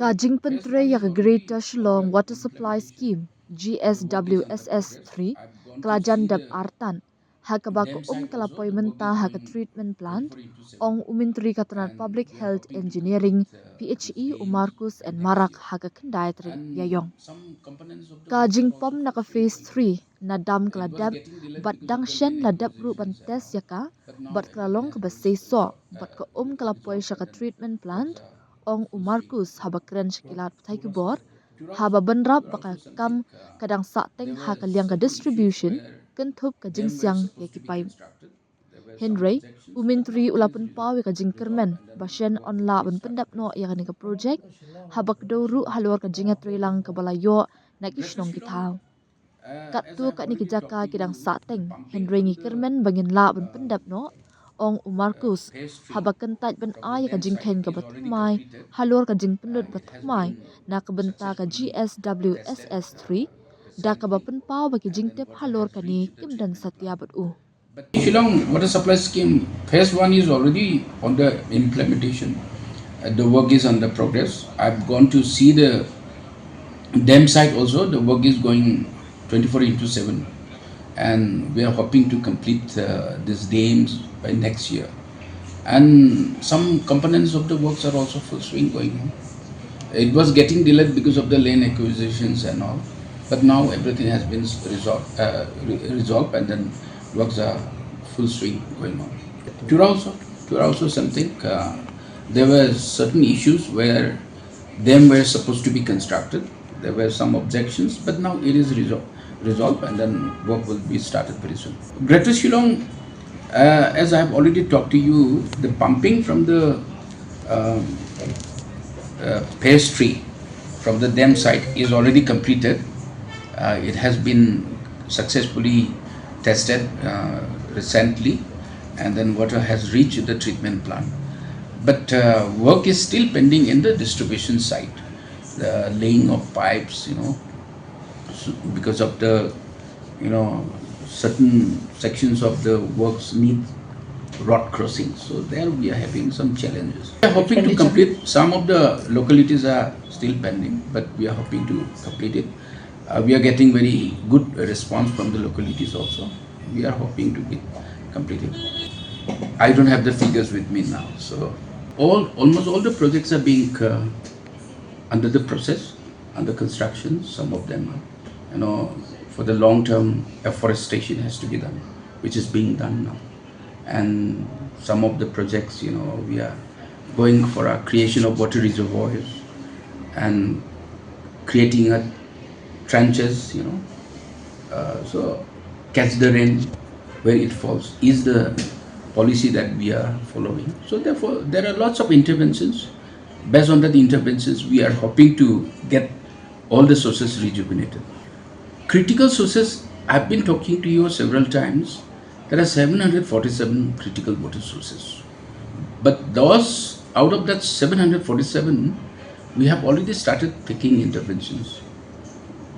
Ka jingpyntrei ya ka Greater Shillong Water Supply Scheme GSWSS-III kelajan dap artan hakaba ko kalapoy menta haka treatment plant ong Myntri katanat Public Health Engineering PHE Marcus and Marak haka kendai yayong. Ka jingpom naka phase 3 na dam keladap bat dang shen ladap ruban test yaka bat kelalong ke baseso bat ka kalapoy syaka treatment plant ong Marcus haba keren sekilat petai kebor haba benrap baka kam kadang sateng haka liang ka distribution kentup ka jingsiang ya kipai. Henry, Myntri ulapun pawi ka jingkermen basyen on la ban pendap no ya ka project habak doru halor ka jingat lang ka balayo na kisnong kitau. Kat tu kat ni kijaka kidang sateng Henry ngi kermen bangin la ban pendap no ong Marcus haba kentat ban ay ka jingken ka batumai halor ka jing pendut batumai na ka benta ka GSWSS-III da ka bapen pau bagi jingtep halor ka ni kim dan satya batu. Shillong Water Supply Scheme Phase 1 is already on the implementation. The work is under progress. I've gone to see the dam site also. The work is going 24/7, and we are hoping to complete these dams by next year. And some components of the works are also full swing going on. It was getting delayed because of the land acquisitions and all, but now everything has been resolved, and then works are full swing going on. Tura also something. There were certain issues where them were supposed to be constructed. There were some objections, but now it is resolved, and then work will be started very soon. Greater Shillong, as I have already talked to you, the pumping from the phase 3 from the dam site is already completed. It has been successfully tested recently, and then water has reached the treatment plant. But work is still pending in the distribution site, the laying of pipes, because of the, certain sections of the works need rod crossing. So there we are having some challenges. We are hoping to complete. Some of the localities are still pending, but we are hoping to complete it. We are getting very good response from the localities also. We are hoping to be completed. I don't have the figures with me now. So almost all the projects are being under the process, under construction. Some of them are, for the long term afforestation has to be done, which is being done now. And some of the projects, we are going for a creation of water reservoirs and creating trenches, so catch the rain where it falls is the policy that we are following. So therefore, there are lots of interventions. Based on that interventions, we are hoping to get all the sources rejuvenated. Critical sources, I've been talking to you several times. There are 747 critical water sources. But out of that 747, we have already started taking interventions.